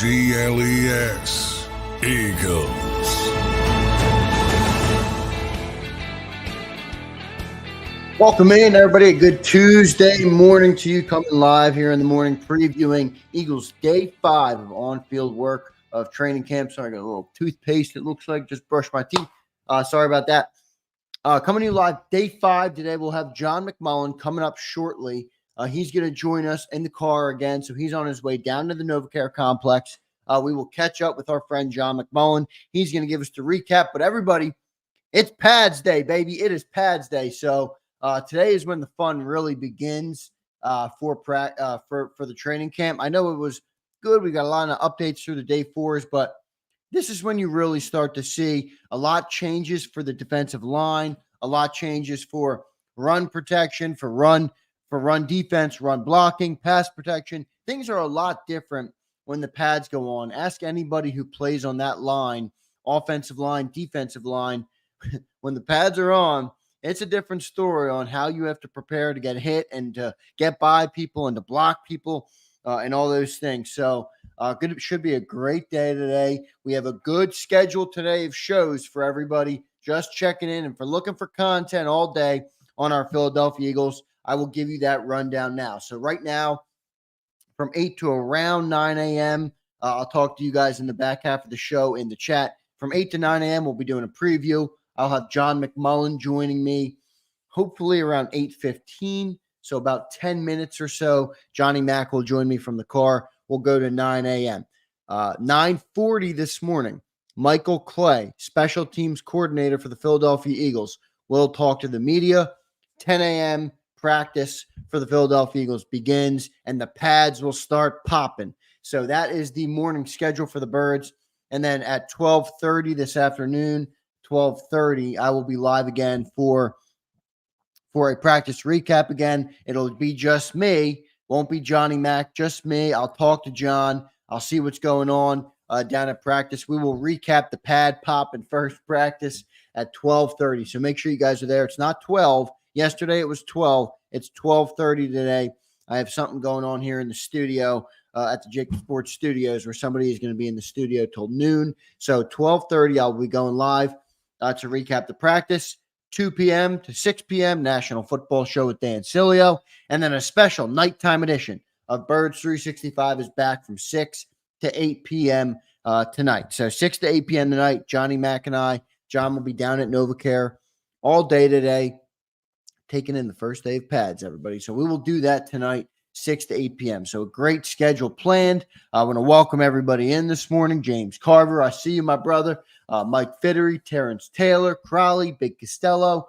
EAGLES, Eagles. Welcome in, everybody. A good Tuesday morning to you, coming live here in the morning, previewing Eagles Day 5 of on-field work of training camp. Sorry, I got a little toothpaste, it looks like. Just brushed my teeth. Sorry about that. Coming to you live, Day 5 today. We'll have John McMullen coming up shortly. He's going to join us in the car again, so he's on his way down to the NovaCare complex. We will catch up with our friend John McMullen. He's going to give us the recap. But everybody, it's Pads Day, baby. It is Pads Day. So today is when the fun really begins for the training camp. I know it was good. We got a lot of updates through the Day 4s, but this is when you really start to see a lot changes for the defensive line, a lot changes for run protection, for run defense, run blocking, pass protection. Things are a lot different when the pads go on. Ask anybody who plays on that line, offensive line, defensive line. When the pads are on, it's a different story on how you have to prepare to get hit and to get by people and to block people and all those things. So it should be a great day today. We have a good schedule today of shows for everybody just checking in and for looking for content all day on our Philadelphia Eagles. I will give you that rundown now. So right now, from 8 to around 9 a.m., I'll talk to you guys in the back half of the show in the chat. From 8 to 9 a.m., we'll be doing a preview. I'll have John McMullen joining me, hopefully around 8:15, so about 10 minutes or so. Johnny Mack will join me from the car. We'll go to 9 a.m. 9:40 this morning, Michael Clay, special teams coordinator for the Philadelphia Eagles, will talk to the media. 10 a.m., practice for the Philadelphia Eagles begins, and the pads will start popping. So that is the morning schedule for the Birds. And then at 12:30 this afternoon, 12:30, I will be live again for a practice recap again. It'll be just me. Won't be Johnny Mack, just me. I'll talk to John. I'll see what's going on down at practice. We will recap the pad pop in first practice at 12:30. So make sure you guys are there. It's not 12. Yesterday it was 12. It's 12:30 today. I have something going on here in the studio at the JAKIB Sports studios where somebody is going to be in the studio till noon. So 12:30, I'll be going live to recap the practice. 2 p.m. to 6 p.m., National Football Show with Dan Cilio. And then a special nighttime edition of Birds 365 is back from 6 to 8 p.m. Tonight. So 6 to 8 p.m. tonight, Johnny Mack and John will be down at NovaCare all day today, taking in the first day of pads, everybody. So we will do that tonight, 6 to 8 p.m. So a great schedule planned. I want to welcome everybody in this morning. James Carver, I see you, my brother. Mike Fittery, Terrence Taylor, Crowley, Big Costello,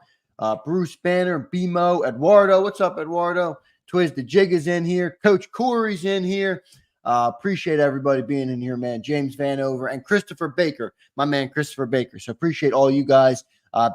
Bruce Banner, BMO, Eduardo. What's up, Eduardo? Twiz the Jig is in here. Coach Corey's in here. Appreciate everybody being in here, man. James Vanover and Christopher Baker, my man Christopher Baker. So appreciate all you guys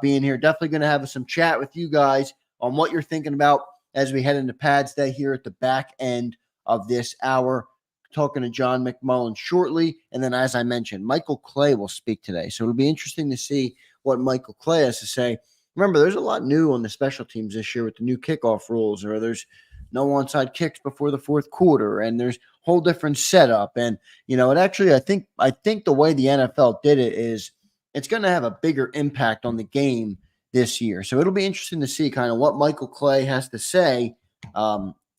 being here. Definitely going to have some chat with you guys on what you're thinking about as we head into Pads Day here at the back end of this hour. Talking to John McMullen shortly. And then, as I mentioned, Michael Clay will speak today. So it'll be interesting to see what Michael Clay has to say. Remember, there's a lot new on the special teams this year with the new kickoff rules, or there's no onside kicks before the fourth quarter, and there's whole different setup. And, you know, it actually, I think the way the NFL did it is it's going to have a bigger impact on the game this year. So it'll be interesting to see kind of what Michael Clay has to say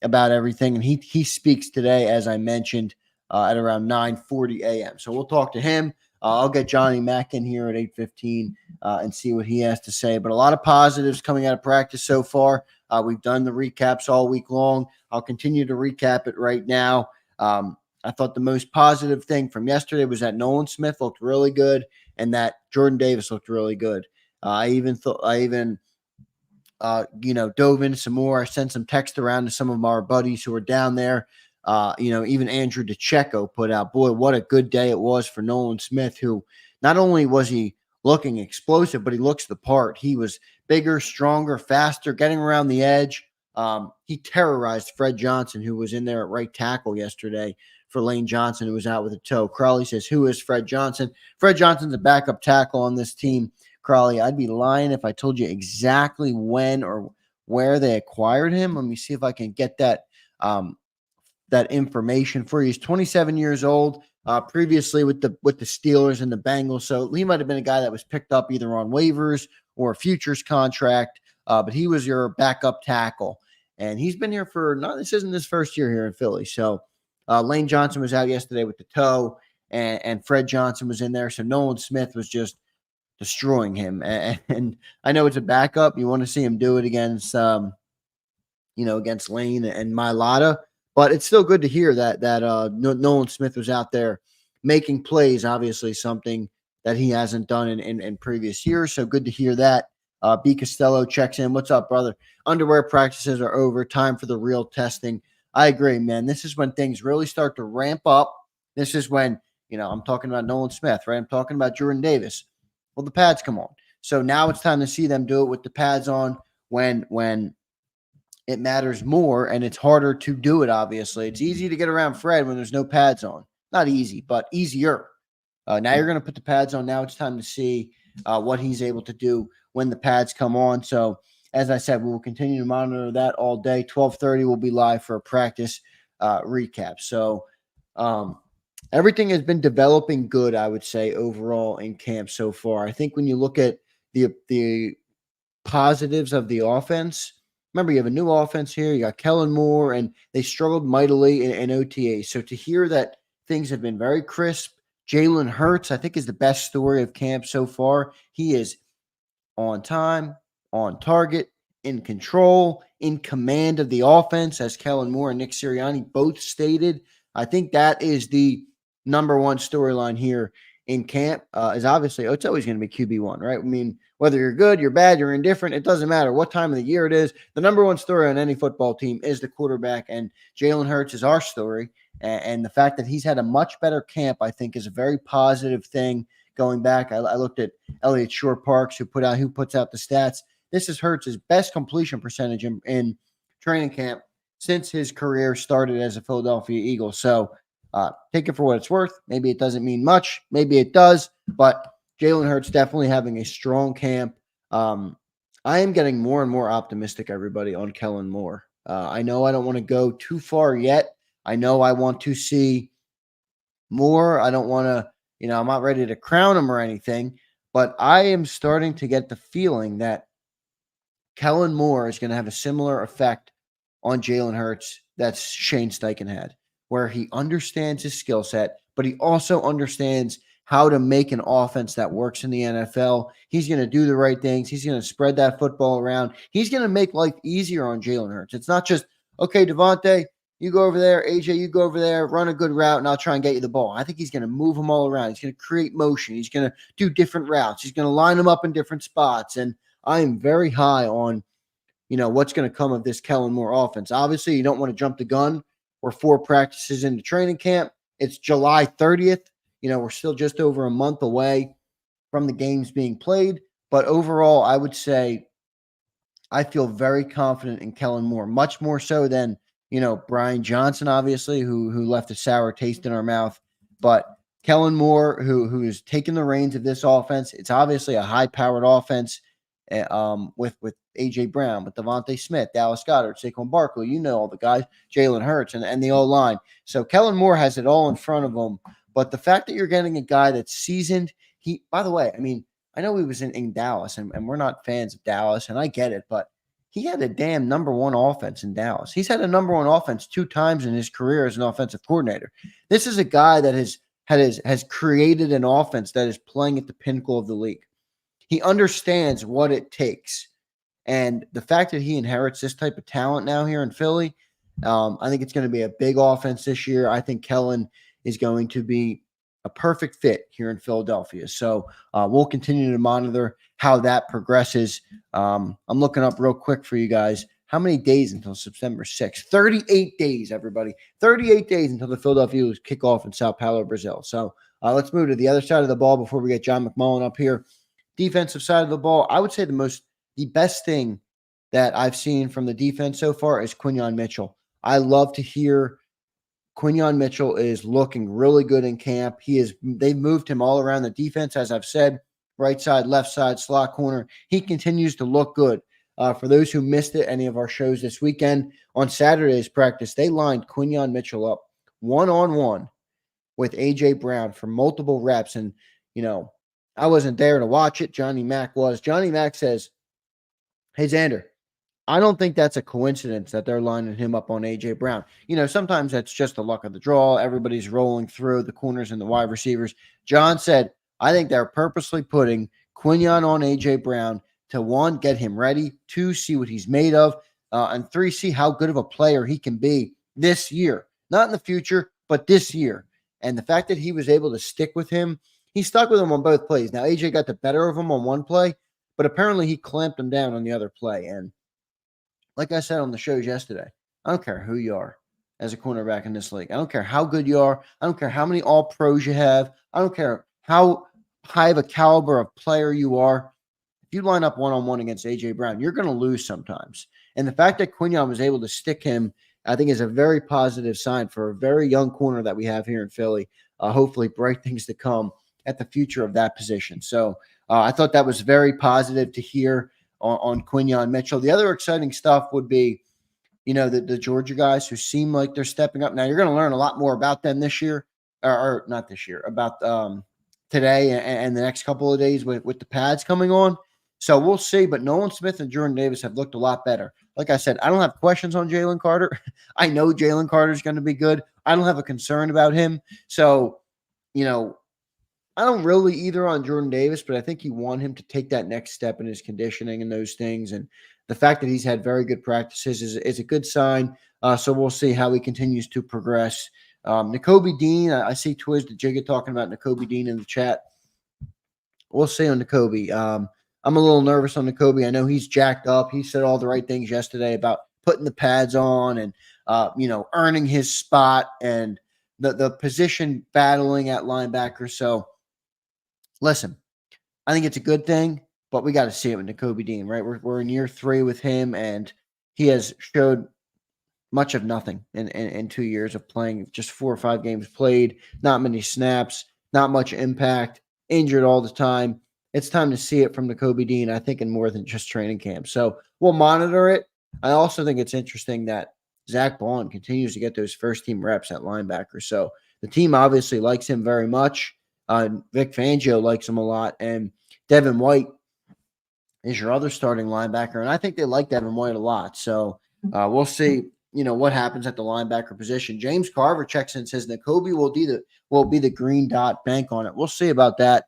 about everything. And he speaks today, as I mentioned, at around 9:40 a.m. So we'll talk to him. I'll get Johnny Mack in here at 8:15 and see what he has to say. But a lot of positives coming out of practice so far. We've done the recaps all week long. I'll continue to recap it right now. I thought the most positive thing from yesterday was that Nolan Smith looked really good and that Jordan Davis looked really good. I even dove in some more. I sent some text around to some of our buddies who were down there. Even Andrew DeCecco put out, boy, what a good day it was for Nolan Smith, who not only was he looking explosive, but he looks the part. He was bigger, stronger, faster, getting around the edge. He terrorized Fred Johnson, who was in there at right tackle yesterday for Lane Johnson, who was out with a toe. Crawley says, who is Fred Johnson? Fred Johnson's a backup tackle on this team. Crawley, I'd be lying if I told you exactly when or where they acquired him. Let me see if I can get that that information for you. He's 27 years old, previously with the Steelers and the Bengals. So he might have been a guy that was picked up either on waivers or a futures contract, but he was your backup tackle. And he's been here this isn't his first year here in Philly. So Lane Johnson was out yesterday with the toe, and Fred Johnson was in there. So Nolan Smith was just destroying him. And I know it's a backup. You want to see him do it against, against Lane and Mailata. But it's still good to hear that Nolan Smith was out there making plays, obviously something that he hasn't done in previous years. So good to hear that. B. Costello checks in. What's up, brother? Underwear practices are over. Time for the real testing. I agree, man. This is when things really start to ramp up. This is when, I'm talking about Nolan Smith, right? I'm talking about Jordan Davis. Well, the pads come on. So now it's time to see them do it with the pads on when it matters more, and it's harder to do it, obviously. It's easy to get around Fred when there's no pads on. Not easy, but easier. Now you're going to put the pads on. Now it's time to see what he's able to do when the pads come on. So, as I said, we will continue to monitor that all day. 12:30 will be live for a practice recap. So, everything has been developing good, I would say, overall in camp so far. I think when you look at the positives of the offense, remember, you have a new offense here. You got Kellen Moore, and they struggled mightily in OTA. So to hear that things have been very crisp, Jalen Hurts, I think, is the best story of camp so far. He is on time, on target, in control, in command of the offense, as Kellen Moore and Nick Sirianni both stated. I think that is the number one storyline here in camp. Is obviously, it's always going to be QB1, right? I mean, whether you're good, you're bad, you're indifferent, it doesn't matter what time of the year it is. The number one story on any football team is the quarterback, and Jalen Hurts is our story. And the fact that he's had a much better camp, I think, is a very positive thing. Going back, I looked at Elliott Shore Parks, who puts out the stats. This is Hurts' best completion percentage in training camp since his career started as a Philadelphia Eagle. So take it for what it's worth. Maybe it doesn't mean much. Maybe it does. But Jalen Hurts definitely having a strong camp. I am getting more and more optimistic, everybody, on Kellen Moore. I know I don't want to go too far yet. I know I want to see more. I don't want to, I'm not ready to crown him or anything. But I am starting to get the feeling that Kellen Moore is going to have a similar effect on Jalen Hurts that Shane Steichen had, where he understands his skill set, but he also understands how to make an offense that works in the NFL. He's going to do the right things. He's going to spread that football around. He's going to make life easier on Jalen Hurts. It's not just, okay, Devontae, you go over there. AJ, you go over there. Run a good route, and I'll try and get you the ball. I think he's going to move them all around. He's going to create motion. He's going to do different routes. He's going to line them up in different spots. And I am very high on, what's going to come of this Kellen Moore offense. Obviously, you don't want to jump the gun. We're 4 practices into training camp. It's July 30th. We're still just over a month away from the games being played. But overall, I would say I feel very confident in Kellen Moore, much more so than, Brian Johnson, obviously, who left a sour taste in our mouth. But Kellen Moore, who is taking the reins of this offense, it's obviously a high-powered offense with A.J. Brown, with Devontae Smith, Dallas Goedert, Saquon Barkley, all the guys, Jalen Hurts, and the O-line. So Kellen Moore has it all in front of him. But the fact that you're getting a guy that's seasoned, by the way, I know he was in Dallas, and we're not fans of Dallas, and I get it, but he had a damn number one offense in Dallas. He's had a number one offense 2 times in his career as an offensive coordinator. This is a guy that has created an offense that is playing at the pinnacle of the league. He understands what it takes. And the fact that he inherits this type of talent now here in Philly, I think it's going to be a big offense this year. I think Kellen is going to be a perfect fit here in Philadelphia. So we'll continue to monitor how that progresses. I'm looking up real quick for you guys. How many days until September 6th? 38 days, everybody. 38 days until the Philadelphia Eagles kick off in Sao Paulo, Brazil. So let's move to the other side of the ball before we get John McMullen up here. Defensive side of the ball, I would say the best thing that I've seen from the defense so far is Quinyon Mitchell. I love to hear Quinyon Mitchell is looking really good in camp. They've moved him all around the defense, as I've said, right side, left side, slot corner. He continues to look good. For those who missed it, any of our shows this weekend, on Saturday's practice, they lined Quinyon Mitchell up one-on-one with A.J. Brown for multiple reps. And, I wasn't there to watch it. Johnny Mack was. Johnny Mack says, "Hey, Xander, I don't think that's a coincidence that they're lining him up on A.J. Brown. Sometimes that's just the luck of the draw. Everybody's rolling through the corners and the wide receivers." John said, "I think they're purposely putting Quinyon on A.J. Brown to, 1, get him ready, 2, see what he's made of, and 3, see how good of a player he can be this year. Not in the future, but this year." And the fact that he was able to stick with him, he stuck with him on both plays. Now, A.J. got the better of him on one play, but apparently he clamped him down on the other play. And like I said on the shows yesterday, I don't care who you are as a cornerback in this league. I don't care how good you are. I don't care how many all-pros you have. I don't care how high of a caliber of player you are. If you line up one-on-one against A.J. Brown, you're going to lose sometimes. And the fact that Quinyon was able to stick him, I think, is a very positive sign for a very young corner that we have here in Philly. Hopefully bright things to come at the future of that position. So I thought that was very positive to hear on Quinyon Mitchell. The other exciting stuff would be, the Georgia guys who seem like they're stepping up. Now, you're going to learn a lot more about them this year, or not this year, about today and the next couple of days with the pads coming on. So we'll see. But Nolan Smith and Jordan Davis have looked a lot better. Like I said, I don't have questions on Jalen Carter. I know Jalen Carter is going to be good. I don't have a concern about him. So, I don't really either on Jordan Davis, but I think you want him to take that next step in his conditioning and those things. And the fact that he's had very good practices is a good sign. So we'll see how he continues to progress. Nakobe Dean, I see Twiz the Jigga talking about Nakobe Dean in the chat. We'll see on Nakobe. I'm a little nervous on Nakobe. I know he's jacked up. He said all the right things yesterday about putting the pads on and, earning his spot and the position battling at linebacker. So, listen, I think it's a good thing, but we got to see it with Nakobe Dean, right? We're in year 3 with him, and he has showed much of nothing in 2 years of playing, just 4 or 5 games played, not many snaps, not much impact, injured all the time. It's time to see it from Nakobe Dean, I think, in more than just training camp. So we'll monitor it. I also think it's interesting that Zach Bond continues to get those first-team reps at linebacker. So the team obviously likes him very much. Vic Fangio likes him a lot, and Devin White is your other starting linebacker, and I think they like Devin White a lot. So we'll see, what happens at the linebacker position. James Carver checks in and says Nakobe will be the green dot. Bank on it. We'll see about that.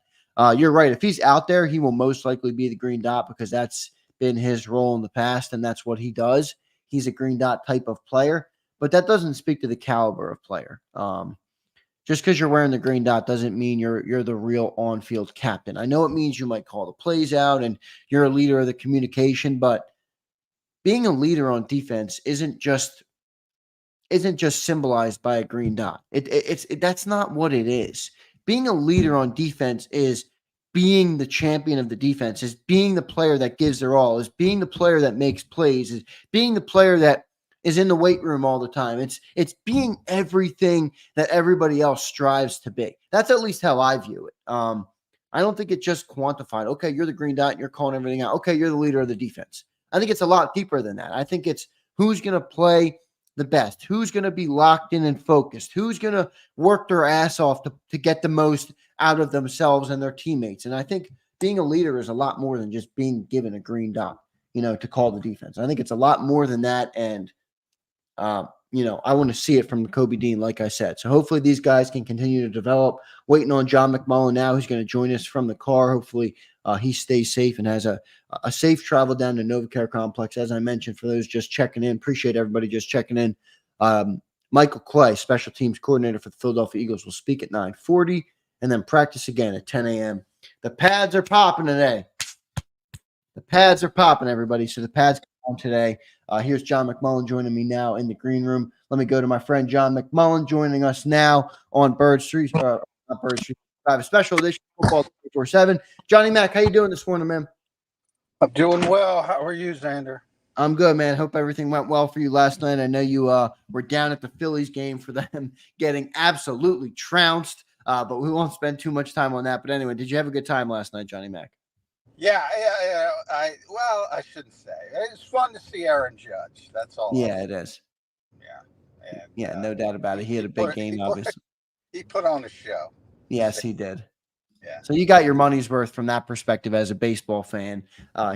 You're right. If he's out there, he will most likely be the green dot because that's been his role in the past, and that's what he does. He's a green dot type of player, but that doesn't speak to the caliber of player. Just because you're wearing the green dot doesn't mean you're the real on-field captain. I know it means you might call the plays out and you're a leader of the communication, but being a leader on defense isn't just symbolized by a green dot. That's not what it is. Being a leader on defense is being the champion of the defense, is being the player that gives their all, is being the player that makes plays, is being the player that is in the weight room all the time. It's being everything that everybody else strives to be. That's at least how I view it. I don't think it's just quantified. Okay, you're the green dot, and you're calling everything out. Okay, you're the leader of the defense. I think it's a lot deeper than that. I think it's who's going to play the best, who's going to be locked in and focused, who's going to work their ass off to get the most out of themselves and their teammates. And I think being a leader is a lot more than just being given a green dot, to call the defense. I think it's a lot more than that. And I want to see it from Nakobe Dean, like I said. So hopefully these guys can continue to develop. Waiting on John McMullen now, who's going to join us from the car. Hopefully he stays safe and has a safe travel down to NovaCare Complex. As I mentioned, for those just checking in, appreciate everybody just checking in. Michael Clay, special teams coordinator for the Philadelphia Eagles, will speak at 9:40 and then practice again at 10 a.m. The pads are popping today. The pads are popping, everybody. So the pads come on today. Here's John McMullen joining me now in the green room. Let me go to my friend John McMullen joining us now on Bird Street. Not Bird Street. I have a special edition of Football 24/7. Johnny Mac, how you doing this morning, man? I'm doing well. How are you, Xander? I'm good, man. Hope everything went well for you last night. I know you were down at the Phillies game for them getting absolutely trounced, but we won't spend too much time on that. But anyway, did you have a good time last night, Johnny Mac? Yeah. I shouldn't say. It's fun to see Aaron Judge. That's all. Yeah, it is. Yeah. And, yeah, no doubt about it. He had a big game, obviously. He put on a show. Yes, he did. Yeah. So you got your money's worth from that perspective as a baseball fan.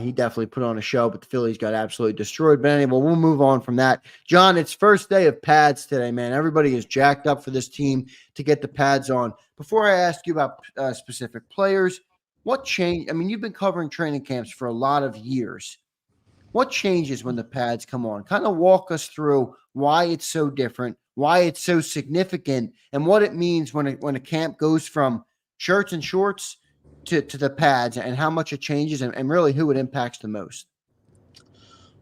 He definitely put on a show, but the Phillies got absolutely destroyed. But anyway, we'll move on from that. John, it's first day of pads today, man. Everybody is jacked up for this team to get the pads on. Before I ask you about specific players, what changed? I mean, you've been covering training camps for a lot of years. What changes when the pads come on? Kind of walk us through why it's so different, why it's so significant, and what it means when a camp goes from shirts and shorts to the pads, and how much it changes, and really who it impacts the most.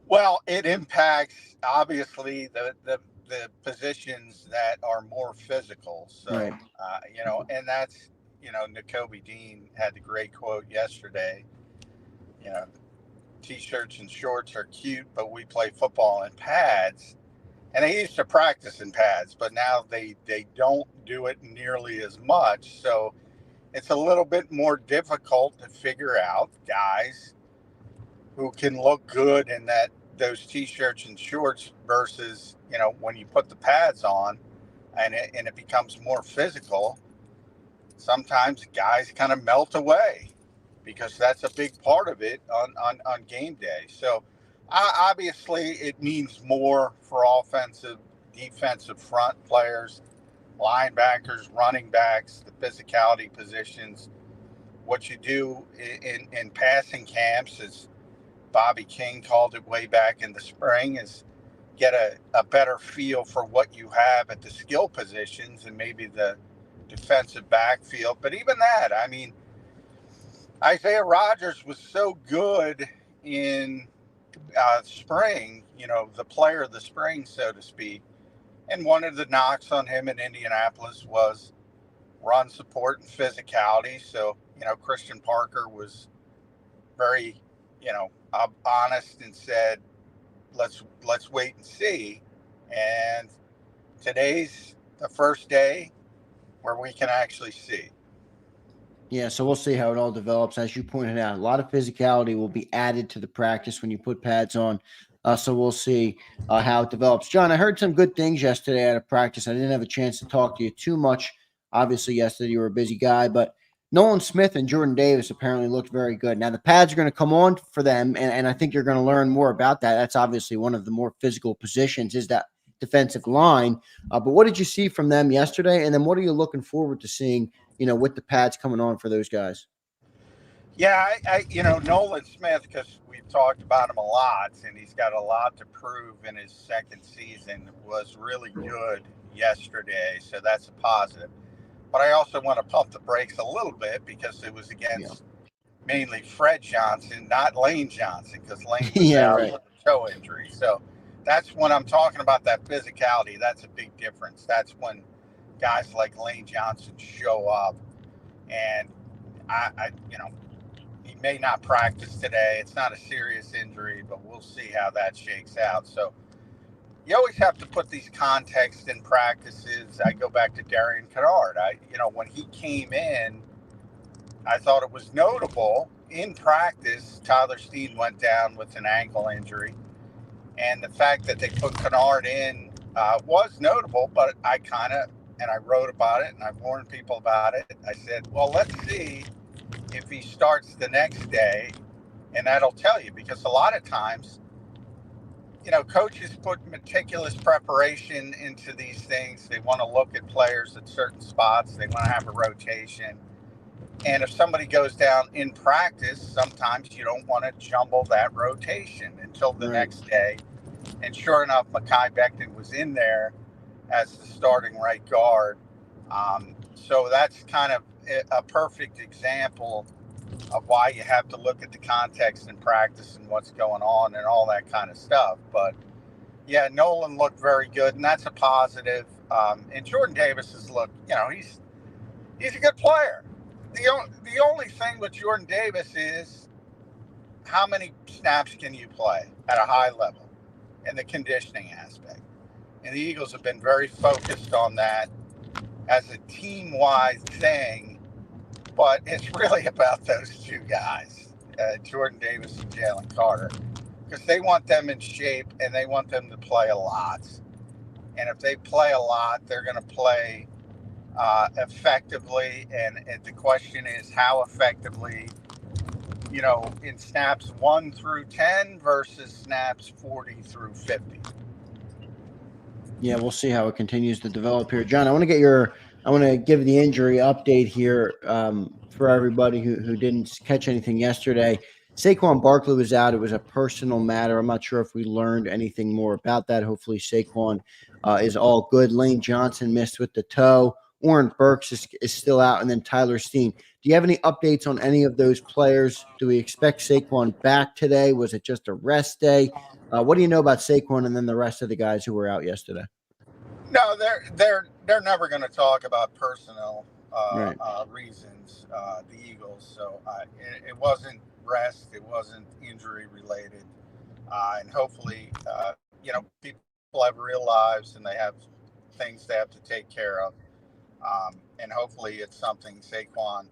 Well, it impacts obviously the positions that are more physical. So, Right. And that's, N'Kobe Dean had the great quote yesterday, t-shirts and shorts are cute, but we play football in pads. And they used to practice in pads, but now they don't do it nearly as much. So it's a little bit more difficult to figure out guys who can look good in those t-shirts and shorts versus, when you put the pads on and it becomes more physical. Sometimes guys kind of melt away because that's a big part of it on game day. So obviously it means more for offensive, defensive front players, linebackers, running backs, the physicality positions. What you do in passing camps, as Bobby King called it way back in the spring, is get a better feel for what you have at the skill positions and maybe the defensive backfield. But even that, I mean, Isaiah Rodgers was so good in spring, the player of the spring, so to speak. And one of the knocks on him in Indianapolis was run support and physicality. So, Christian Parker was very, honest and said, let's wait and see. And today's the first day where we can actually see. Yeah, so we'll see how it all develops. As you pointed out, a lot of physicality will be added to the practice when you put pads on. So we'll see how it develops. John, I heard some good things yesterday out of practice. I didn't have a chance to talk to you too much. Obviously, yesterday you were a busy guy, but Nolan Smith and Jordan Davis apparently looked very good. Now, the pads are going to come on for them, and I think you're going to learn more about that. That's obviously one of the more physical positions, is that defensive line. But what did you see from them yesterday? And then what are you looking forward to seeing, with the pads coming on for those guys? Yeah, Nolan Smith, because we've talked about him a lot, and he's got a lot to prove in his second season, was really good yesterday. So that's a positive. But I also want to pump the brakes a little bit because it was against mainly Fred Johnson, not Lane Johnson, because Lane was out with a toe injury. So that's when I'm talking about that physicality. That's a big difference. That's when guys like Lane Johnson show up. And he may not practice today. It's not a serious injury, but we'll see how that shakes out. So you always have to put these contexts in practices. I go back to Darian Kennard. When he came in, I thought it was notable. In practice, Tyler Steen went down with an ankle injury. And the fact that they put Kennard in was notable, but I wrote about it and I warned people about it. I said, well, let's see if he starts the next day. And that'll tell you, because a lot of times, coaches put meticulous preparation into these things. They want to look at players at certain spots. They want to have a rotation. And if somebody goes down in practice, sometimes you don't want to jumble that rotation until the next day. And sure enough, Mekhi Becton was in there as the starting right guard. So that's kind of a perfect example of why you have to look at the context in practice and what's going on and all that kind of stuff. But yeah, Nolan looked very good, and that's a positive. And Jordan Davis's look, he's a good player. The only thing with Jordan Davis is how many snaps can you play at a high level in the conditioning aspect? And the Eagles have been very focused on that as a team-wide thing, but it's really about those two guys, Jordan Davis and Jalen Carter, because they want them in shape and they want them to play a lot. And if they play a lot, they're going to play effectively. And the question is how effectively, in snaps 1 through 10 versus snaps 40 through 50. Yeah, we'll see how it continues to develop here. John, I want to give the injury update here for everybody who didn't catch anything yesterday. Saquon Barkley was out. It was a personal matter. I'm not sure if we learned anything more about that. Hopefully Saquon is all good. Lane Johnson missed with the toe. Oren Burks is still out. And then Tyler Steen. Do you have any updates on any of those players? Do we expect Saquon back today? Was it just a rest day? What do you know about Saquon and then the rest of the guys who were out yesterday? No, they're never going to talk about personnel Right. reasons. The Eagles, so it wasn't rest, it wasn't injury related, and hopefully, people have real lives and they have things they have to take care of, and hopefully it's something Saquon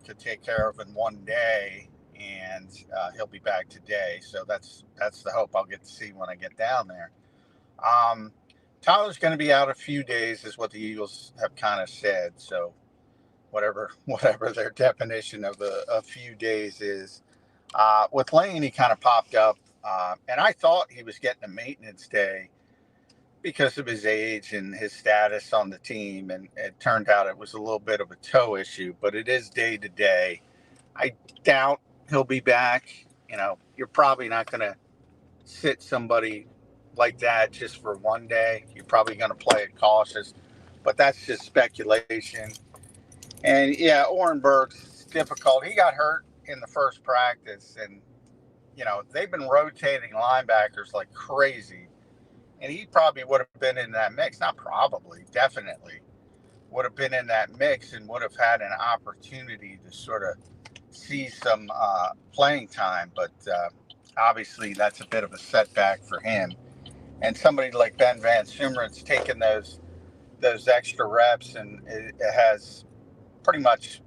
could take care of in one day, and he'll be back today. So that's the hope I'll get to see when I get down there. Tyler's going to be out a few days, is what the Eagles have kind of said. So whatever their definition of a few days is. With Lane, he kind of popped up, and I thought he was getting a maintenance day because of his age and his status on the team, and it turned out it was a little bit of a toe issue, but it is day to day. I doubt he'll be back. You're probably not going to sit somebody like that just for one day. You're probably going to play it cautious, but that's just speculation. And yeah, Oren Burks, it's difficult. He got hurt in the first practice, and they've been rotating linebackers like crazy, and he probably would have been in that mix. Not probably, definitely would have been in that mix and would have had an opportunity to sort of see some playing time, but obviously that's a bit of a setback for him. And somebody like Ben Van Sumeren's taken those extra reps, and it has pretty much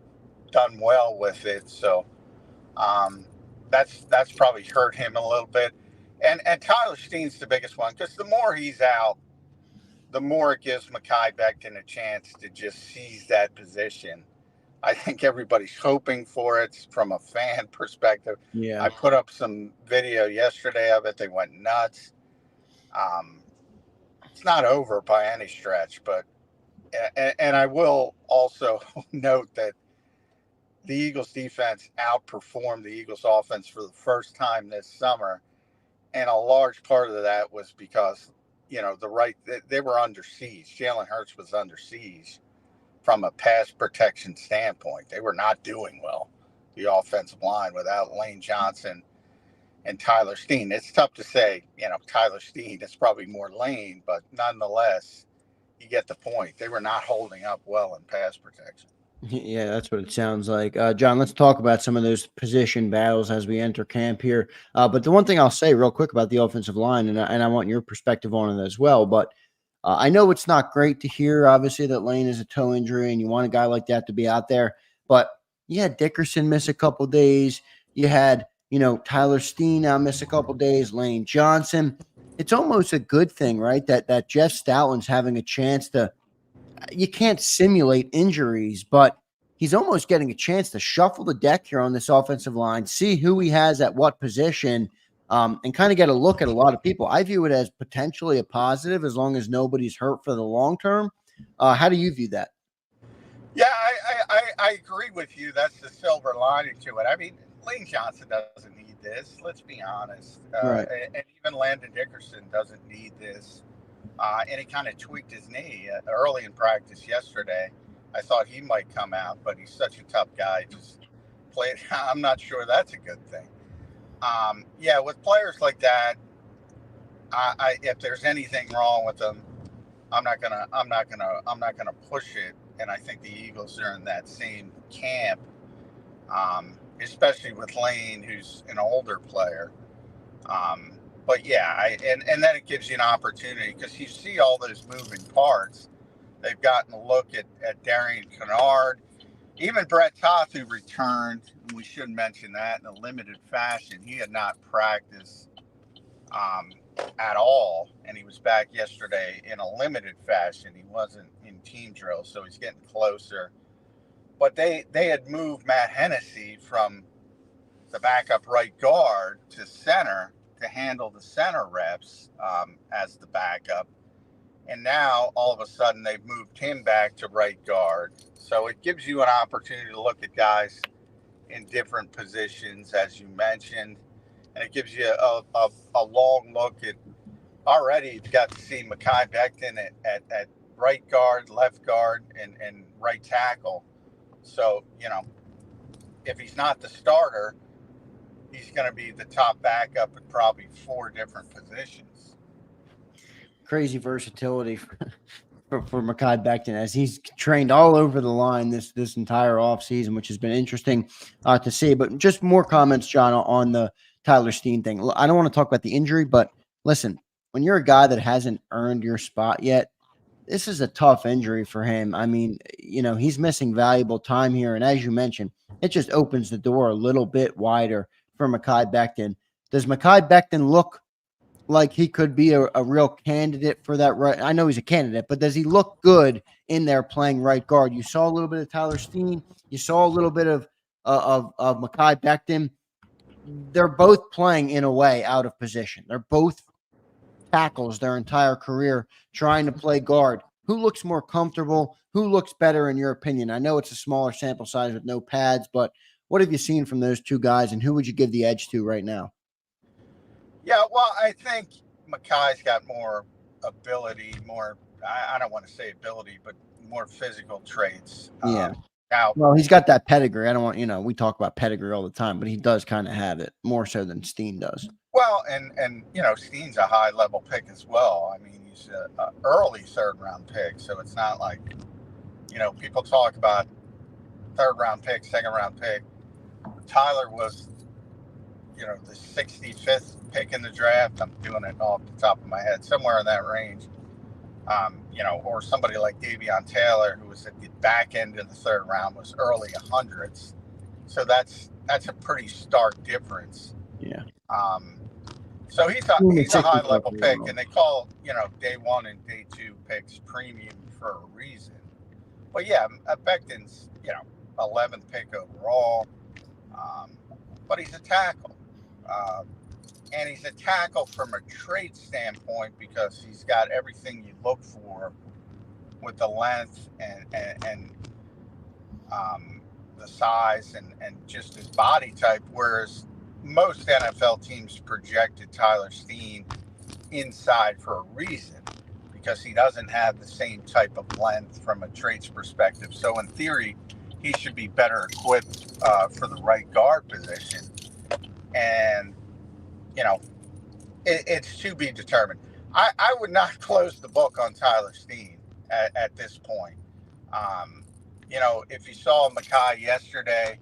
done well with it. So that's probably hurt him a little bit. And Tyler Steen's the biggest one, because the more he's out, the more it gives Mekhi Becton a chance to just seize that position. I think everybody's hoping for it from a fan perspective. Yeah. I put up some video yesterday of it. They went nuts. It's not over by any stretch, but and I will also note that the Eagles defense outperformed the Eagles offense for the first time this summer, and a large part of that was because they were under siege. Jalen Hurts was under siege from a pass protection standpoint. They were not doing well, the offensive line, without Lane Johnson and Tyler Steen. It's tough to say, Tyler Steen, it's probably more Lane, but nonetheless, you get the point. They were not holding up well in pass protection. Yeah, that's what it sounds like. John, let's talk about some of those position battles as we enter camp here. But the one thing I'll say real quick about the offensive line, and I want your perspective on it as well, but I know it's not great to hear, obviously, that Lane is a toe injury and you want a guy like that to be out there. But you had Dickerson miss a couple days. You had, Tyler Steen now miss a couple days, Lane Johnson. It's almost a good thing, right, that Jeff Stoutland's having a chance to – you can't simulate injuries, but he's almost getting a chance to shuffle the deck here on this offensive line, see who he has at what position, and kind of get a look at a lot of people. I view it as potentially a positive as long as nobody's hurt for the long term. How do you view that? Yeah, I agree with you. That's the silver lining to it. I mean, Lane Johnson doesn't need this. Let's be honest. Right. And even Landon Dickerson doesn't need this. And he kind of tweaked his knee early in practice yesterday. I thought he might come out, but he's such a tough guy. Just played. I'm not sure that's a good thing. Yeah, with players like that, if there's anything wrong with them, I'm not gonna push it. And I think the Eagles are in that same camp. especially with Lane, who's an older player. But yeah, and then it gives you an opportunity because you see all those moving parts. They've gotten a look at Darian Kennard, even Brett Toth, who returned. We should mention that in a limited fashion. He had not practiced at all, and he was back yesterday in a limited fashion. He wasn't in team drill, so he's getting closer. But they had moved Matt Hennessy from the backup right guard to center to handle the center reps as the backup. And now, all of a sudden, they've moved him back to right guard. So it gives you an opportunity to look at guys in different positions, as you mentioned. And it gives you a long look at, already you've got to see Mekhi Becton at right guard, left guard, and right tackle. So, if he's not the starter, he's going to be the top backup at probably 4 different positions. Crazy versatility for Mekhi Becton, as he's trained all over the line this entire offseason, which has been interesting to see. But just more comments, John, on the Tyler Steen thing. I don't want to talk about the injury, but listen, when you're a guy that hasn't earned your spot yet, this is a tough injury for him. I mean, he's missing valuable time here. And as you mentioned, it just opens the door a little bit wider for Mekhi Becton. Does Mekhi Becton look like he could be a real candidate for that? Right. I know he's a candidate, but does he look good in there playing right guard? You saw a little bit of Tyler Steen. You saw a little bit of Mekhi Becton. They're both playing in a way out of position. They're both tackles their entire career trying to play guard. Who looks more comfortable? Who looks better in your opinion? I know it's a smaller sample size with no pads, but what have you seen from those two guys, and who would you give the edge to right now? Yeah, well, I think Mekhi's got more ability, I don't want to say ability, but more physical traits. Yeah. Now, Well, he's got that pedigree. I don't want, we talk about pedigree all the time, but he does kind of have it more so than Steen does. well, and Steen's a high level pick as well. I mean, he's an early 3rd round pick, so it's not like, people talk about 3rd round pick, 2nd round pick. Tyler was, the 65th pick in the draft. I'm doing it off the top of my head, somewhere in that range. Or somebody like Davion Taylor, who was at the back end of the 3rd round, was early 100s. So that's a pretty stark difference. Yeah. So he's a high level pick, and they call day 1 and day 2 picks premium for a reason. But yeah, Becton's 11th pick overall, but he's a tackle. And he's a tackle from a trait standpoint because he's got everything you look for with the length and the size and just his body type, whereas most NFL teams projected Tyler Steen inside for a reason because he doesn't have the same type of length from a traits perspective. So in theory, he should be better equipped for the right guard position. And it's to be determined. I would not close the book on Tyler Steen at this point. If you saw Mekhi yesterday,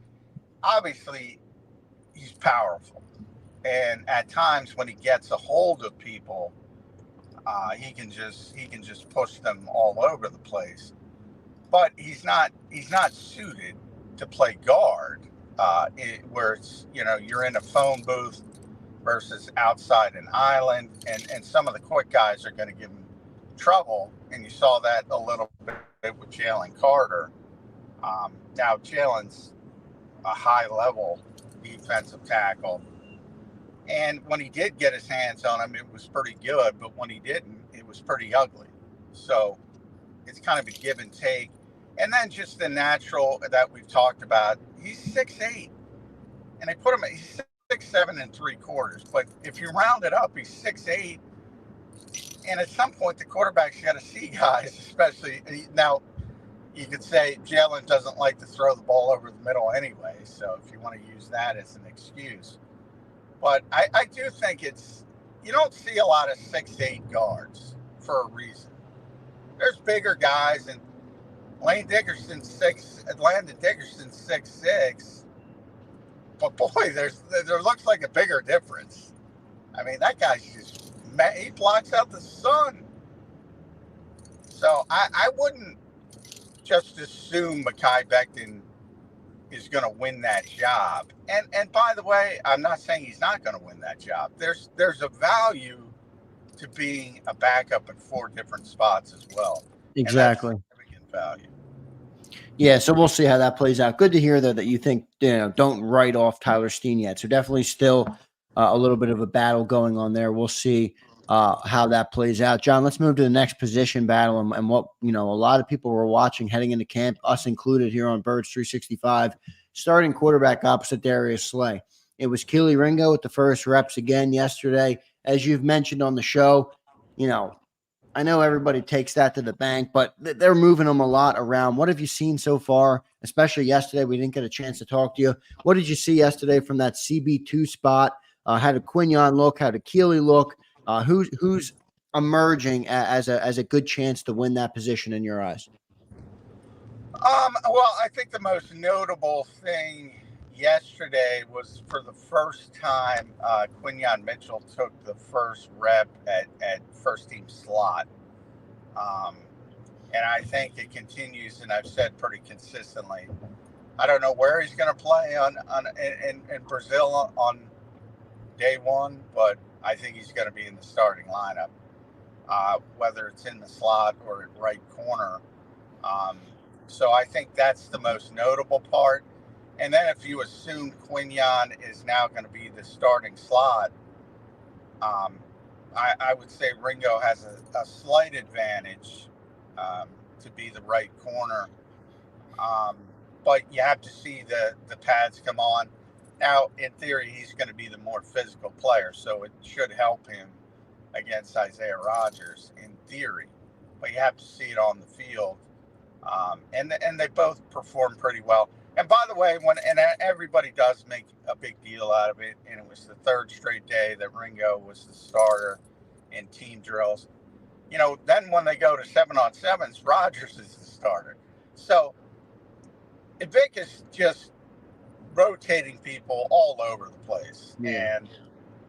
obviously he's powerful, and at times when he gets a hold of people, he can just push them all over the place. But he's not suited to play guard, where it's you're in a phone booth versus outside an island, and some of the quick guys are going to give him trouble, and you saw that a little bit with Jalen Carter. Now Jalen's a high-level defensive tackle, and when he did get his hands on him, it was pretty good, but when he didn't, it was pretty ugly. So it's kind of a give and take. And then just the natural that we've talked about, he's 6'8", and they put him, he's 6'7" and 3/4. But if you round it up, he's 6'8", and at some point the quarterback's got to see guys, especially now. You could say Jalen doesn't like to throw the ball over the middle anyway, so if you want to use that as an excuse. But I do think you don't see a lot of 6'8" guards for a reason. There's bigger guys, and Landon Dickerson's 6'6". But boy, there looks like a bigger difference. I mean, that guy's just, he blocks out the sun. So I wouldn't just assume Mekhi Becton is going to win that job. And by the way, I'm not saying he's not going to win that job. There's a value to being a backup at 4 different spots as well. Exactly. And that's significant value. Yeah, so we'll see how that plays out. Good to hear, though, that you think, don't write off Tyler Steen yet. So definitely still a little bit of a battle going on there. We'll see how that plays out. John, let's move to the next position battle and what, a lot of people were watching heading into camp, us included here on Birds 365, starting quarterback opposite Darius Slay. It was Keely Ringo with the first reps again yesterday. As you've mentioned on the show, I know everybody takes that to the bank, but they're moving them a lot around. What have you seen so far, especially yesterday? We didn't get a chance to talk to you. What did you see yesterday from that CB2 spot? How did Quinyon look? How did Keely look? Who's emerging as a good chance to win that position in your eyes? Well, I think the most notable thing yesterday was for the first time, Quinyon Mitchell took the first rep at first team slot. And I think it continues, and I've said pretty consistently, I don't know where he's going to play in Brazil on day one, but I think he's going to be in the starting lineup, whether it's in the slot or at right corner. So I think that's the most notable part. And then if you assume Quinyon is now going to be the starting slot, I would say Ringo has a slight advantage to be the right corner. But you have to see the pads come on. Now, in theory, he's going to be the more physical player, so it should help him against Isaiah Rodgers in theory. But you have to see it on the field. And they both perform pretty well. And by the way, everybody does make a big deal out of it, and it was the 3rd straight day that Ringo was the starter in team drills. Then when they go to 7-on-7s, Rodgers is the starter. So Vic is just rotating people all over the place, and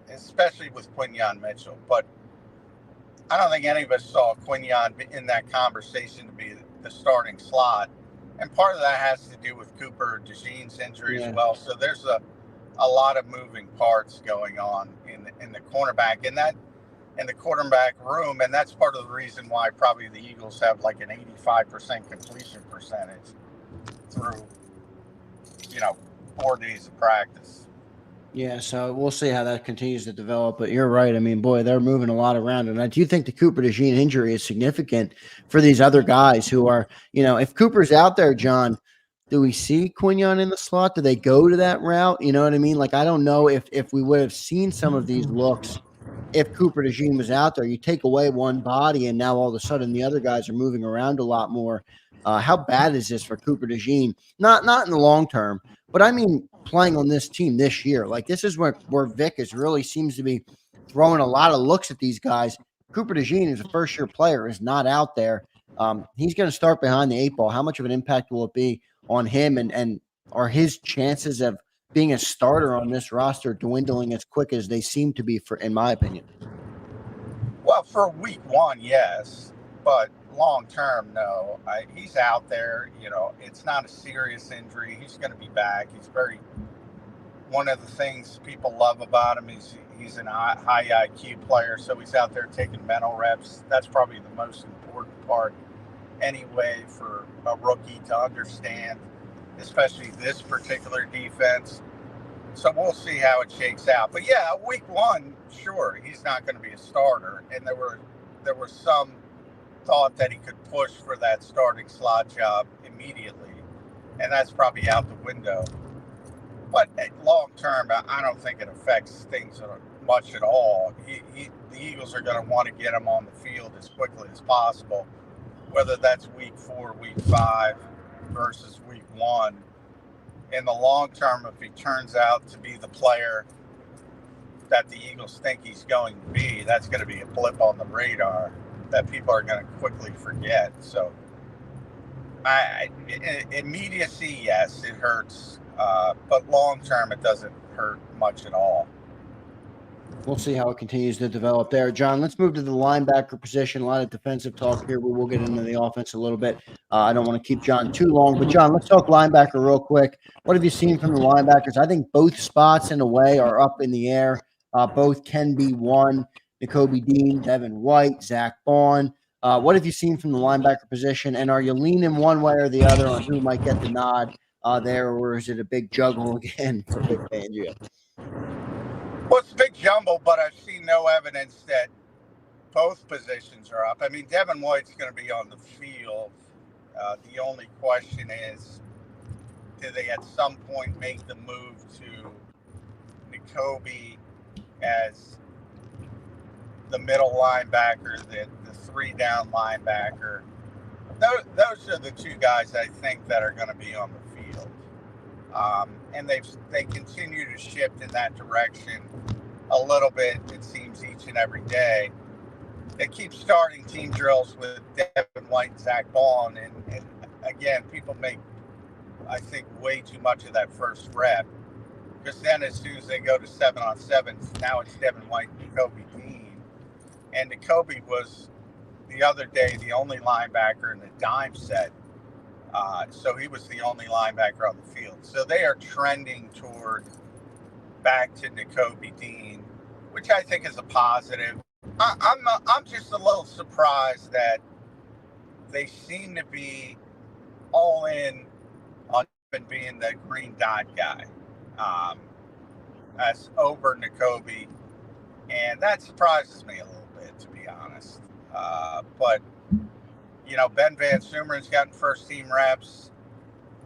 especially with Quinyon Mitchell. But I don't think any of us saw Quinyon in that conversation to be the starting slot. And part of that has to do with Cooper DeJean's injury as well. So there's a lot of moving parts going on in the cornerback in the quarterback room, and that's part of the reason why probably the Eagles have like an 85% completion percentage through 4 days of practice. Yeah, so we'll see how that continues to develop. But you're right. I mean, boy, they're moving a lot around. And I do think the Cooper DeJean injury is significant for these other guys who are, if Cooper's out there, John, do we see Quinyon in the slot? Do they go to that route? You know what I mean? Like, I don't know if we would have seen some of these looks if Cooper DeJean was out there. You take away one body, and now all of a sudden the other guys are moving around a lot more. How bad is this for Cooper DeJean? Not in the long term, but I mean playing on this team this year. Like, this is where Vic really seems to be throwing a lot of looks at these guys. Cooper DeJean, who's a first-year player, is not out there. He's going to start behind the 8 ball. How much of an impact will it be on him, and are his chances of being a starter on this roster dwindling as quick as they seem to be, in my opinion? Well, for week 1, yes, but long term, no. He's out there. It's not a serious injury. He's going to be back. One of the things people love about him is he's a high IQ player, so he's out there taking mental reps. That's probably the most important part anyway for a rookie to understand, especially this particular defense. So we'll see how it shakes out. But yeah, week 1, sure, he's not going to be a starter. And there were some thought that he could push for that starting slot job immediately, and that's probably out the window. But long term, I don't think it affects things much at all. The Eagles are going to want to get him on the field as quickly as possible, whether that's week 4, week 5 versus week 1. In the long term, if he turns out to be the player that the Eagles think he's going to be, that's going to be a blip on the radar that people are going to quickly forget. So immediacy, yes, it hurts But long term, it doesn't hurt much at all. We'll see how it continues to develop there. John, let's move to the linebacker position. A lot of defensive talk here. We will get into the offense a little bit. I don't want to keep John too long, but John, let's talk linebacker real quick. What have you seen from the linebackers? I think both spots in a way are up in the air. Both can be won. Nakobe Dean, Devin White, Zach Bond. What have you seen from the linebacker position? And are you leaning one way or the other on who might get the nod there, or is it a big juggle again for Vic Fangio? Well, it's a big jumble, but I've seen no evidence that both positions are up. I mean, Devin White's going to be on the field. The only question is, do they at some point make the move to Nakobe as the middle linebacker, the three-down linebacker? Those are the two guys I think that are going to be on the field. And they continue to shift in that direction a little bit, it seems, each and every day. They keep starting team drills with Devin White and Zach Bond, and again, people make, I think, way too much of that first rep, because then as soon as they go to 7-on-7, now it's Devin White and Nakobe Dean. And Nakobe was, the other day, the only linebacker in the dime set. So he was the only linebacker on the field. So they are trending toward back to Nakobe Dean, which I think is a positive. I'm just a little surprised that they seem to be all in on being the green dot guy as over Nakobe, and that surprises me a little bit, to be honest. But you know, Ben Van Sumeren's gotten first team reps.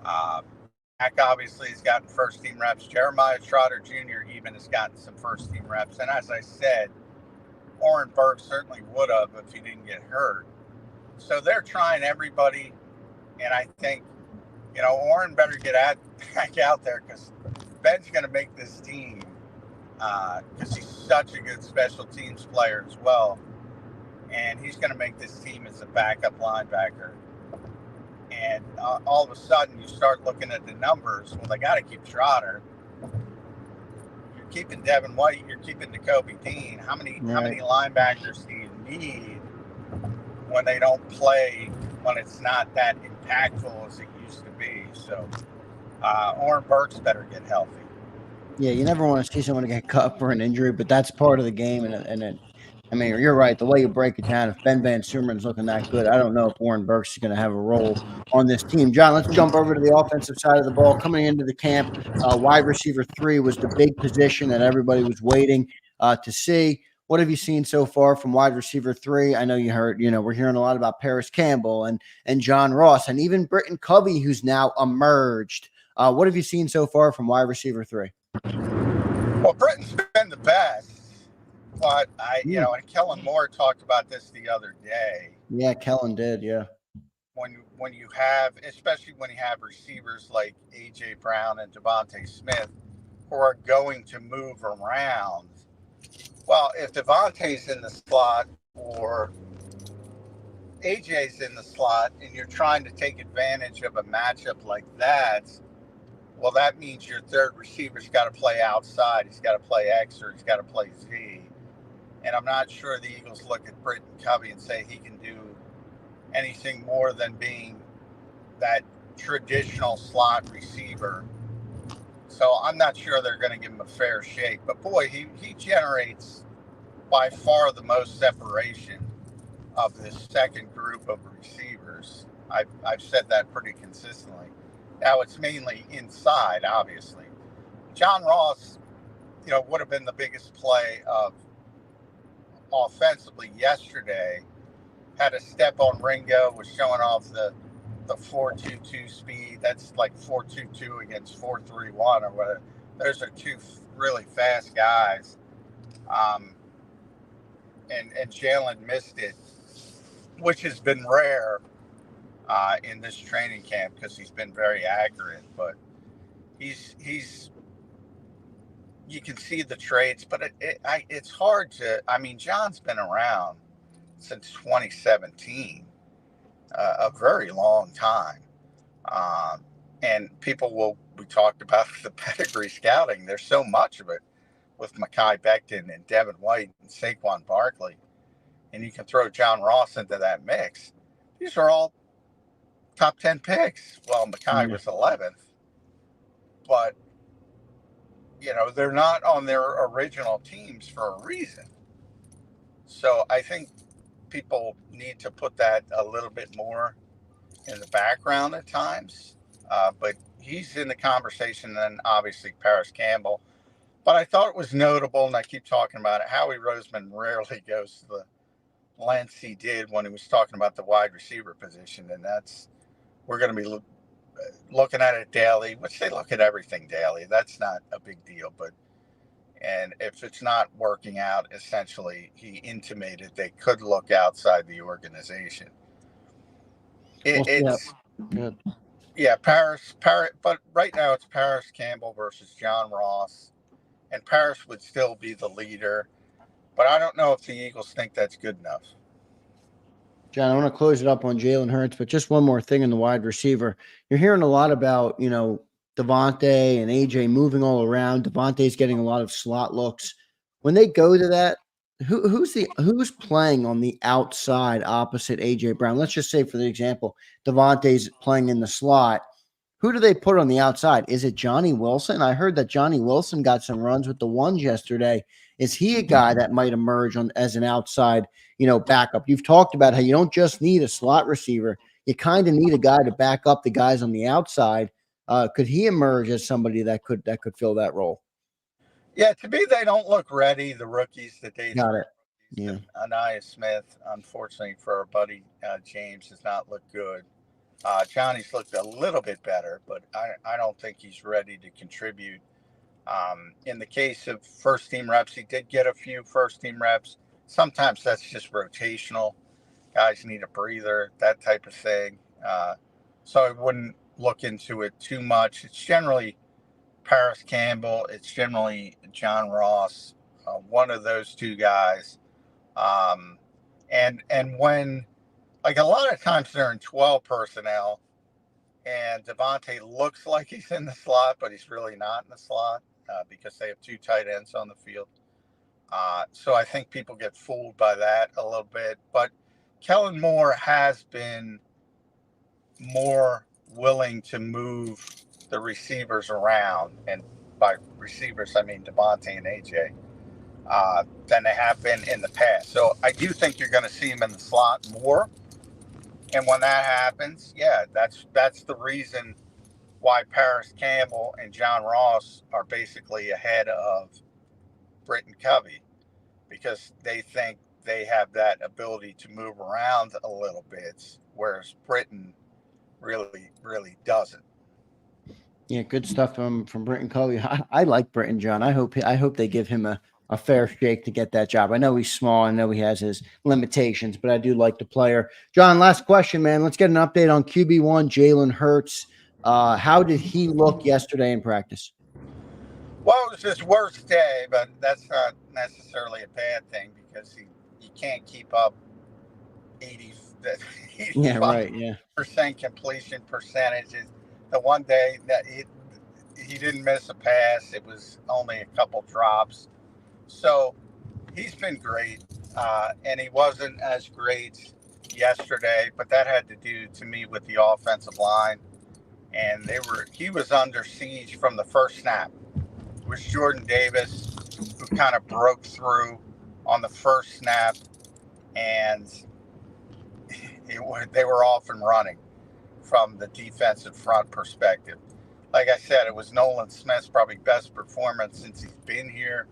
Mac obviously has gotten first team reps. Jeremiah Trotter Jr. even has gotten some first team reps. And as I said, Oren Burke certainly would have if he didn't get hurt. So they're trying everybody. And I think, you know, Oren better get back out there, because Ben's going to make this team, because he's such a good special teams player as well. And he's going to make this team as a backup linebacker. And all of a sudden, you start looking at the numbers. Well, they got to keep Trotter. You're keeping Devin White. You're keeping Nakobe Dean. How many linebackers do you need when they don't play, when it's not that impactful as it used to be? So, Oren Burks better get healthy. Yeah, you never want to see someone get cut for an injury, but that's part of the game. I mean, you're right. The way you break it down, if Ben Van Sumeren's looking that good, I don't know if Warren Burks is going to have a role on this team. John, let's jump over to the offensive side of the ball. Coming into the camp, wide receiver 3 was the big position that everybody was waiting to see. What have you seen so far from wide receiver 3? I know you heard, we're hearing a lot about Paris Campbell and John Ross and even Britton Covey, who's now emerged. What have you seen so far from wide receiver 3? Well, Britton's been the best. But and Kellen Moore talked about this the other day. Yeah, Kellen did. Yeah. When you have, especially when you have receivers like A.J. Brown and Devontae Smith, who are going to move around. Well, if Devontae's in the slot or A.J.'s in the slot, and you're trying to take advantage of a matchup like that, well, that means your third receiver's got to play outside. He's got to play X, or he's got to play Z. And I'm not sure the Eagles look at Britton Covey and say he can do anything more than being that traditional slot receiver. So I'm not sure they're going to give him a fair shake. But boy, he generates by far the most separation of this second group of receivers. I've said that pretty consistently. Now it's mainly inside, obviously. John Ross, would have been the biggest play of offensively yesterday. Had a step on Ringo, was showing off the 4.22 speed. That's like 4.22 against 4.31 or whatever. Those are two really fast guys. And Jalen missed it, which has been rare in this training camp, because he's been very accurate. But he's you can see the traits, but it's hard to. I mean, John's been around since 2017, a very long time. And we talked about the pedigree scouting. There's so much of it with Mekhi Becton and Devin White and Saquon Barkley. And you can throw John Ross into that mix. These are all top 10 picks. Well, Mekhi was 11th. But, they're not on their original teams for a reason. So I think people need to put that a little bit more in the background at times. But he's in the conversation, and obviously Paris Campbell. But I thought it was notable, and I keep talking about it, Howie Roseman rarely goes to the lengths he did when he was talking about the wide receiver position. And we're going to be looking at it daily, which they look at everything daily. That's not a big deal. And if it's not working out, essentially, he intimated they could look outside the organization. Paris, but right now it's Paris Campbell versus John Ross, and Paris would still be the leader, but I don't know if the Eagles think that's good enough. John, I want to close it up on Jalen Hurts, but just one more thing in the wide receiver. You're hearing a lot about, Devontae and AJ moving all around. Devontae's getting a lot of slot looks. When they go to that, who's playing on the outside opposite AJ Brown? Let's just say, for the example, Devontae's playing in the slot. Who do they put on the outside? Is it Johnny Wilson? I heard that Johnny Wilson got some runs with the ones yesterday. Is he a guy that might emerge as an outside, backup? You've talked about how you don't just need a slot receiver. You kind of need a guy to back up the guys on the outside. Could he emerge as somebody that could fill that role? Yeah, to me, they don't look ready. The rookies that they got it. Yeah, Anaya Smith, unfortunately for our buddy James, does not look good. Johnny's looked a little bit better, but I don't think he's ready to contribute. In the case of first-team reps, he did get a few first-team reps. Sometimes that's just rotational. Guys need a breather, that type of thing. So I wouldn't look into it too much. It's generally Paris Campbell. It's generally John Ross, one of those two guys. And when, like, a lot of times they're in 12 personnel, and Devontae looks like he's in the slot, but he's really not in the slot because they have two tight ends on the field. So I think people get fooled by that a little bit. But Kellen Moore has been more willing to move the receivers around, and by receivers I mean Devontae and AJ, than they have been in the past. So I do think you're going to see him in the slot more. And when that happens, that's the reason why Paris Campbell and John Ross are basically ahead of Britton Covey, because they think they have that ability to move around a little bit, whereas Britton really, really doesn't. Yeah, good stuff from Britton Covey. I like Britton, John. I hope they give him a fair shake to get that job. I know he's small. I know he has his limitations, but I do like the player. John, last question, man. Let's get an update on QB1, Jalen Hurts. How did he look yesterday in practice? Well, it was his worst day, but that's not necessarily a bad thing because he can't keep up 85% completion percentages. The one day that he didn't miss a pass, it was only a couple drops. So he's been great, and he wasn't as great yesterday, but that had to do, to me, with the offensive line. And he was under siege from the first snap. It was Jordan Davis who kind of broke through on the first snap, and they were off and running from the defensive front perspective. Like I said, it was Nolan Smith's probably best performance since he's been here.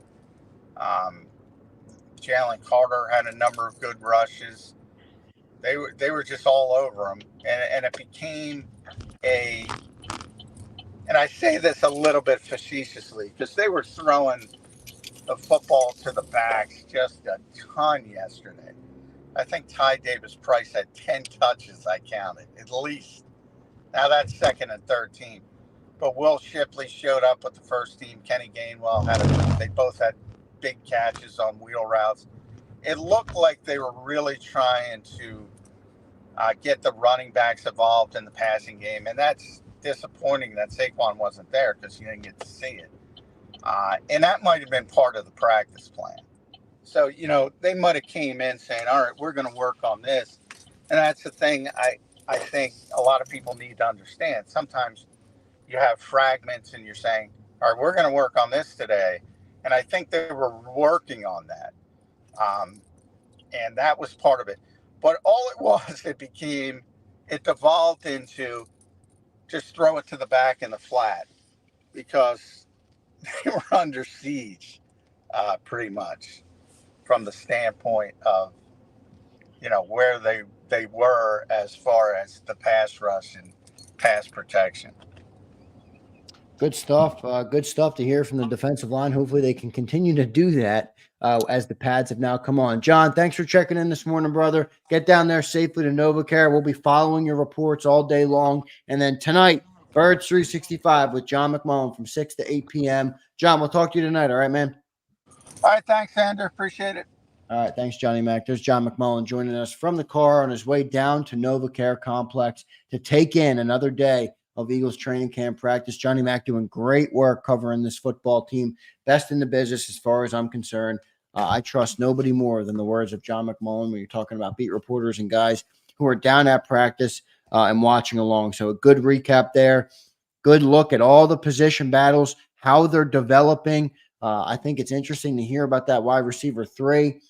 Jalen Carter had a number of good rushes. They were just all over him, and it became and I say this a little bit facetiously because they were throwing the football to the backs just a ton yesterday. I think Ty Davis-Price had 10 touches, I counted, at least. Now that's second and third team. But Will Shipley showed up with the first team. Kenny Gainwell they both had big catches on wheel routes. It looked like they were really trying to get the running backs involved in the passing game, and disappointing that Saquon wasn't there because you didn't get to see it. And that might have been part of the practice plan. So, they might have came in saying, all right, we're going to work on this. And that's the thing I think a lot of people need to understand. Sometimes you have fragments and you're saying, all right, we're going to work on this today. And I think they were working on that. And that was part of it. But all it was, it devolved into just throw it to the back in the flat because they were under siege pretty much from the standpoint of, where they were as far as the pass rush and pass protection. Good stuff. Good stuff to hear from the defensive line. Hopefully they can continue to do that as the pads have now come on. John, thanks for checking in this morning, brother. Get down there safely to NovaCare. We'll be following your reports all day long. And then tonight, Birds 365 with John McMullen from 6 to 8 p.m. John, we'll talk to you tonight. All right, man? All right. Thanks, Andrew. Appreciate it. All right. Thanks, Johnny Mac. There's John McMullen joining us from the car on his way down to NovaCare Complex to take in another day of Eagles training camp practice. Johnny Mac doing great work covering this football team. Best in the business as far as I'm concerned. I trust nobody more than the words of John McMullen when you're talking about beat reporters and guys who are down at practice and watching along. So a good recap there. Good look at all the position battles, how they're developing. I think it's interesting to hear about that wide receiver 3.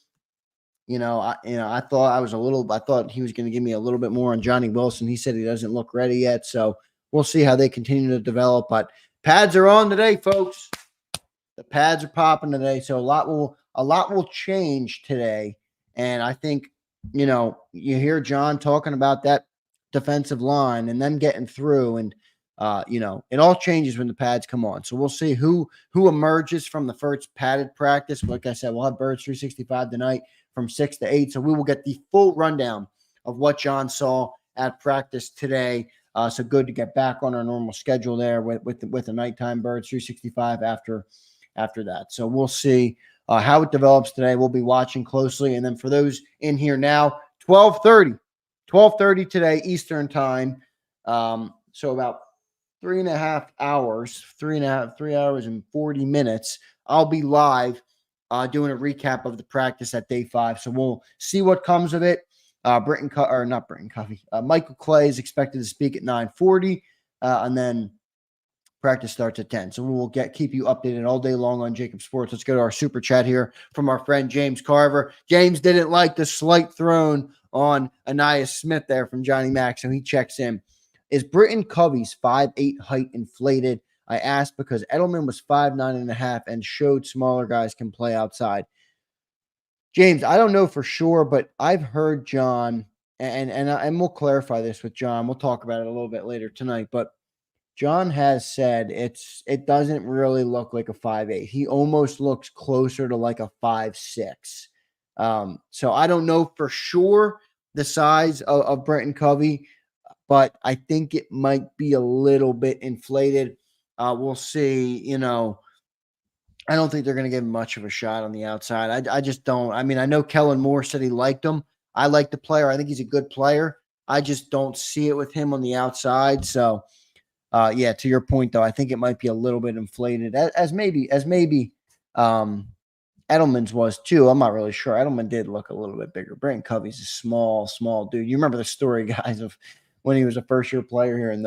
I thought he was going to give me a little bit more on Johnny Wilson. He said he doesn't look ready yet. So we'll see how they continue to develop. But pads are on today, folks. The pads are popping today. So a lot will change today. And I think, you hear John talking about that defensive line and them getting through. And, it all changes when the pads come on. So we'll see who emerges from the first padded practice. Like I said, we'll have Birds 365 tonight from 6 to 8. So we will get the full rundown of what John saw at practice today. So good to get back on our normal schedule there with the nighttime Birds 365 after that. So we'll see how it develops today. We'll be watching closely. And then for those in here now, 12:30 today Eastern time. So about 3.5 hours, 3 hours and 40 minutes. I'll be live doing a recap of the practice at day 5. So we'll see what comes of it. Michael Clay is expected to speak at 9:40, and then practice starts at 10. So we will keep you updated all day long on JAKIB Sports. Let's go to our super chat here from our friend James Carver. James didn't like the slight thrown on Anais Smith there from Johnny Mac, so he checks in. Is Britton Covey's 5'8" height inflated? I asked because Edelman was 5'9.5" and showed smaller guys can play outside. James, I don't know for sure, but I've heard John, and we'll clarify this with John. We'll talk about it a little bit later tonight, but John has said it doesn't really look like a 5'8". He almost looks closer to like a 5'6". So I don't know for sure the size of Britton Covey, but I think it might be a little bit inflated. We'll see, I don't think they're going to give him much of a shot on the outside. I just don't. I mean, I know Kellen Moore said he liked him. I like the player. I think he's a good player. I just don't see it with him on the outside. So, to your point, though, I think it might be a little bit inflated, as maybe Edelman's was too. I'm not really sure. Edelman did look a little bit bigger. Britton Covey's a small dude. You remember the story, guys, of when he was a first-year player here, and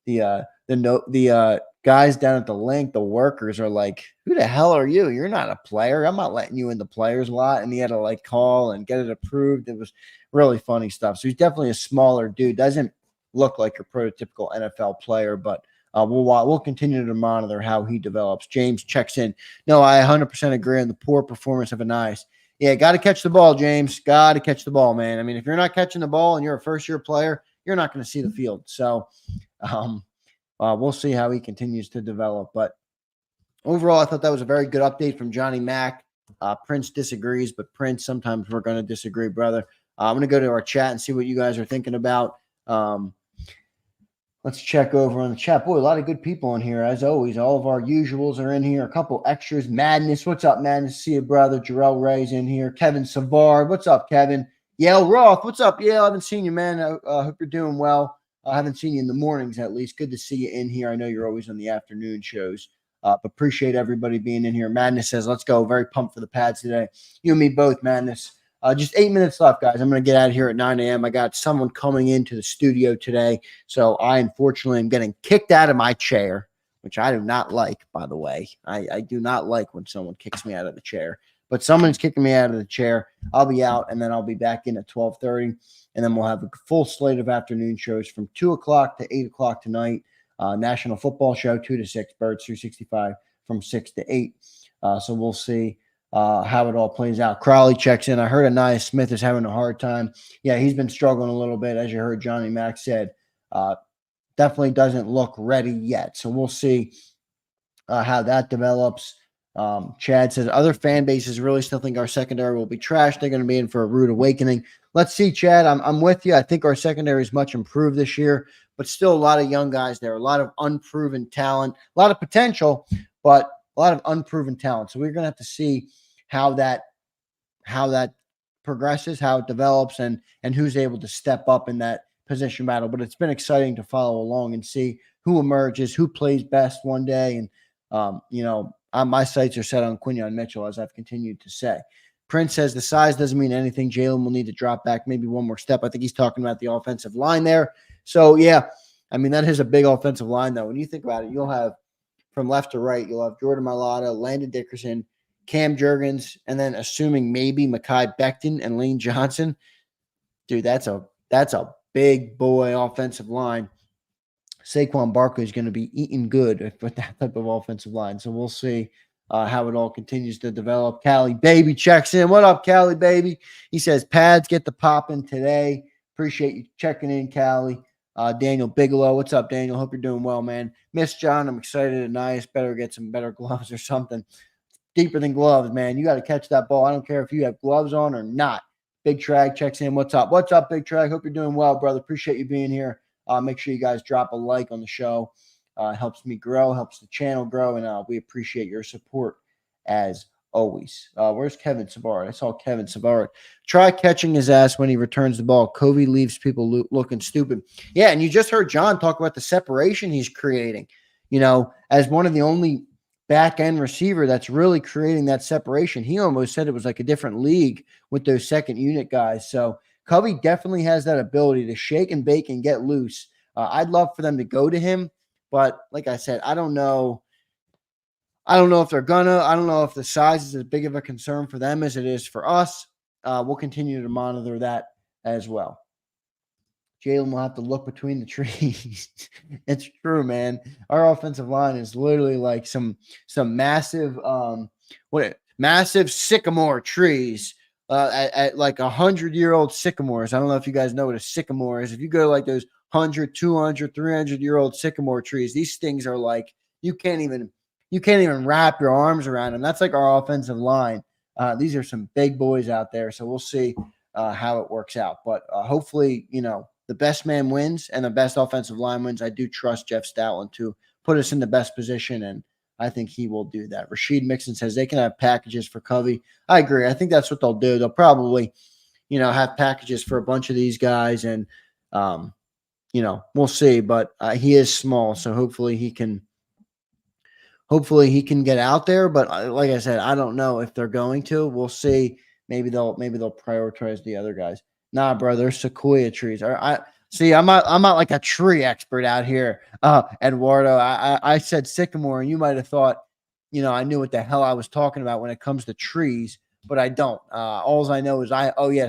the guys down at the link, the workers are like, who the hell are you? You're not a player. I'm not letting you in the players lot. And he had to call and get it approved. It was really funny stuff. So he's definitely a smaller dude. Doesn't look like a prototypical NFL player, but we'll continue to monitor how he develops. James checks in. No, I 100% agree on the poor performance of Anais. Yeah, got to catch the ball, James. Got to catch the ball, man. I mean, if you're not catching the ball and you're a first-year player, you're not going to see the field. So, we'll see how he continues to develop. But overall, I thought that was a very good update from Johnny Mac. Prince disagrees, but Prince, sometimes we're going to disagree, brother. I'm going to go to our chat and see what you guys are thinking about. Let's check over on the chat. Boy, a lot of good people in here, as always. All of our usuals are in here. A couple extras. Madness. What's up, Madness? See you, brother. Jarrell Ray's in here. Kevin Savard. What's up, Kevin? Yale Roth. What's up, Yale? I haven't seen you, man. I hope you're doing well. I haven't seen you in the mornings, at least. Good to see you in here. I know you're always on the afternoon shows. But appreciate everybody being in here. Madness says, let's go. Very pumped for the pads today. You and me both, Madness. Just 8 minutes left, guys. I'm going to get out of here at 9 a.m. I got someone coming into the studio today. So I, unfortunately, am getting kicked out of my chair, which I do not like, by the way. I do not like when someone kicks me out of the chair. But someone's kicking me out of the chair. I'll be out, and then I'll be back in at 12:30. And then we'll have a full slate of afternoon shows from 2 o'clock to 8 o'clock tonight. National Football Show, 2 to 6. Birds 365 from 6 to 8. So we'll see how it all plays out. Crowley checks in. I heard Anaya Smith is having a hard time. Yeah, he's been struggling a little bit, as you heard Johnny Mack said. Definitely doesn't look ready yet. So we'll see how that develops. Chad says, other fan bases really still think our secondary will be trashed. They're going to be in for a rude awakening. Let's see, Chad. I'm with you. I think our secondary is much improved this year, but still a lot of young guys there, a lot of unproven talent, a lot of potential, but a lot of unproven talent. So we're going to have to see how that progresses, how it develops, and who's able to step up in that position battle. But it's been exciting to follow along and see who emerges, who plays best one day. And, my sights are set on Quinyon Mitchell, as I've continued to say. Prince says the size doesn't mean anything. Jalen will need to drop back maybe one more step. I think he's talking about the offensive line there. So, yeah, I mean, that is a big offensive line, though. When you think about it, you'll have from left to right, you'll have Jordan Mailata, Landon Dickerson, Cam Jurgens, and then assuming maybe Mekhi Becton and Lane Johnson. Dude, that's a big boy offensive line. Saquon Barkley is going to be eating good with that type of offensive line. So we'll see how it all continues to develop. Cali Baby checks in. What up, Cali Baby? He says, pads get the popping today. Appreciate you checking in, Cali. Daniel Bigelow. What's up, Daniel? Hope you're doing well, man. Miss John, I'm excited and nice. Better get some better gloves or something. Deeper than gloves, man. You got to catch that ball. I don't care if you have gloves on or not. Big Trag checks in. What's up? What's up, Big Trag? Hope you're doing well, brother. Appreciate you being here. Make sure you guys drop a like on the show. It helps me grow, helps the channel grow, and we appreciate your support as always. Where's Kevin Savard? I saw Kevin Savard. Try catching his ass when he returns the ball. Covey leaves people looking stupid. Yeah, and you just heard John talk about the separation he's creating. As one of the only back-end receiver that's really creating that separation. He almost said it was like a different league with those second unit guys. So Covey definitely has that ability to shake and bake and get loose. I'd love for them to go to him, but like I said, I don't know. I don't know if they're gonna. I don't know if the size is as big of a concern for them as it is for us. We'll continue to monitor that as well. Jalen will have to look between the trees. It's true, man. Our offensive line is literally like some massive massive sycamore trees. At like 100-year-old sycamores. I don't know if you guys know what a sycamore is. If you go to like those 100, 200, 300-year-old sycamore trees, these things are like you can't even wrap your arms around them. That's like our offensive line. These are some big boys out there, so we'll see how it works out. But hopefully, the best man wins and the best offensive line wins. I do trust Jeff Stoutland to put us in the best position, and I think he will do that. Rashid Mixon says they can have packages for Covey. I agree. I think that's what they'll do. They'll probably, have packages for a bunch of these guys, and we'll see. But he is small, so hopefully he can get out there. But like I said, I don't know if they're going to. We'll see. Maybe they'll prioritize the other guys. Nah, bro, they're sequoia trees. See, I'm not like a tree expert out here, Eduardo. I said sycamore, and you might have thought, I knew what the hell I was talking about when it comes to trees, but I don't. All I know is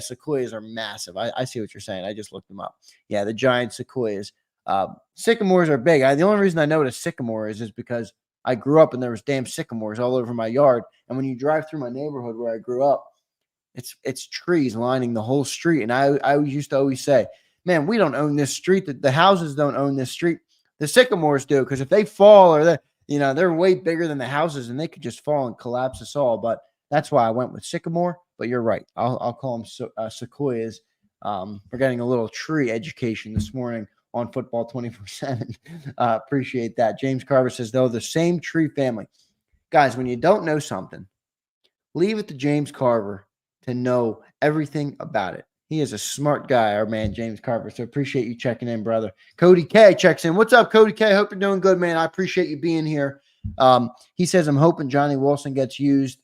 sequoias are massive. I see what you're saying. I just looked them up. Yeah, the giant sequoias. Sycamores are big. The only reason I know what a sycamore is because I grew up and there was damn sycamores all over my yard. And when you drive through my neighborhood where I grew up, it's trees lining the whole street. And I used to always say, man, we don't own this street. The houses don't own this street. The sycamores do, because if they fall or they're way bigger than the houses and they could just fall and collapse us all. But that's why I went with sycamore. But you're right. I'll call them sequoias. We're getting a little tree education this morning on Football 24/7. Appreciate that. James Carver says, though, the same tree family. Guys, when you don't know something, leave it to James Carver to know everything about it. He is a smart guy, our man, James Carver. So appreciate you checking in, brother. Cody K checks in. What's up, Cody K? Hope you're doing good, man. I appreciate you being here. He says, I'm hoping Johnny Wilson gets used.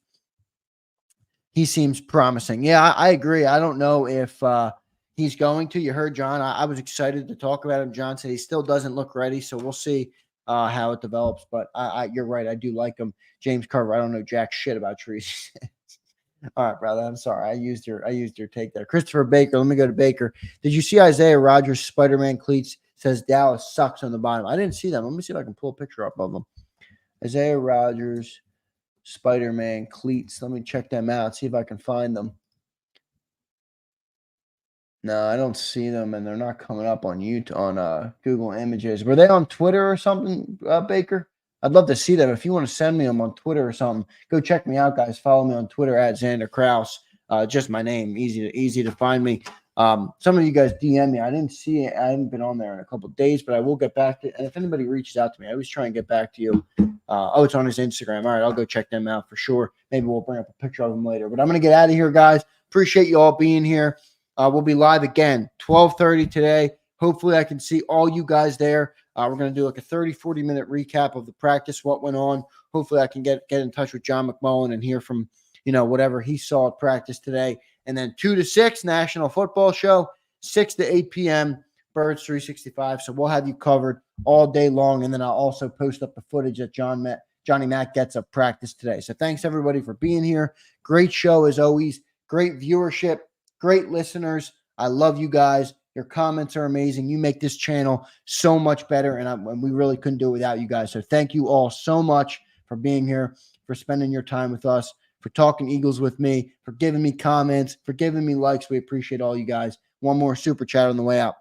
He seems promising. Yeah, I agree. I don't know if he's going to. You heard John. I was excited to talk about him. John said he still doesn't look ready, so we'll see how it develops. But you're right. I do like him. James Carver, I don't know jack shit about trees. All right, brother. I'm sorry. I used your take there. Christopher Baker. Let me go to Baker. Did you see Isaiah Rogers' Spider-Man cleats? Says Dallas sucks on the bottom. I didn't see them. Let me see if I can pull a picture up of them. Isaiah Rogers, Spider-Man cleats. Let me check them out. See if I can find them. No, I don't see them, and they're not coming up on YouTube on Google Images. Were they on Twitter or something, Baker? I'd love to see them. If you want to send me them on Twitter or something, go check me out, guys. Follow me on Twitter at Xander Kraus. Just my name, easy to find me. Some of you guys DM me. I didn't see it. I haven't been on there in a couple of days, but I will get back to it. And if anybody reaches out to me, I always try and get back to you. It's on his Instagram. All right, I'll go check them out for sure. Maybe we'll bring up a picture of them later. But I'm going to get out of here, guys. Appreciate you all being here. We'll be live again, 12:30 today. Hopefully I can see all you guys there. We're going to do like a 30-40 minute recap of the practice, what went on. Hopefully I can get in touch with John McMullen and hear from, whatever he saw at practice today. And then 2 to 6, National Football Show, 6 to 8 p.m., Birds 365. So we'll have you covered all day long. And then I'll also post up the footage that Johnny Mac gets of practice today. So thanks, everybody, for being here. Great show, as always. Great viewership. Great listeners. I love you guys. Your comments are amazing. You make this channel so much better, and we really couldn't do it without you guys. So thank you all so much for being here, for spending your time with us, for talking Eagles with me, for giving me comments, for giving me likes. We appreciate all you guys. One more super chat on the way out.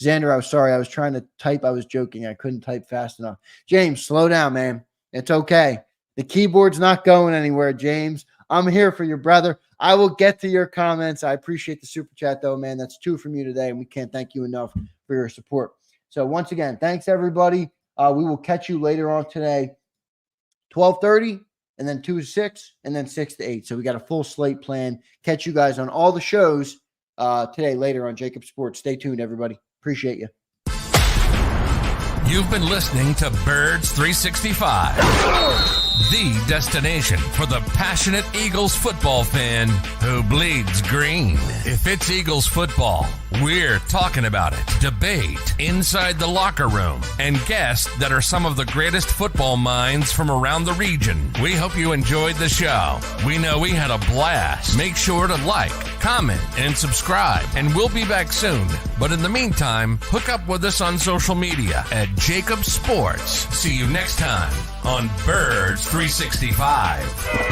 Xander, I was sorry. I was trying to type. I was joking. I couldn't type fast enough. James, slow down, man. It's okay. The keyboard's not going anywhere, James. I'm here for your brother. I will get to your comments. I appreciate the super chat, though, man. That's 2 from you today, and we can't thank you enough for your support. So once again, thanks, everybody. We will catch you later on today, 12:30, and then 2 to 6, and then 6 to 8. So we got a full slate plan. Catch you guys on all the shows today later on JAKIB Sports. Stay tuned, everybody. Appreciate you. You've been listening to Birds 365, the destination for the passionate Eagles football fan who bleeds green. If it's Eagles football, we're talking about it. Debate inside the locker room and guests that are some of the greatest football minds from around the region. We hope you enjoyed the show. We know we had a blast. Make sure to like, comment, and subscribe, and we'll be back soon. But in the meantime, hook up with us on social media at JAKIB Sports. See you next time on Birds 365.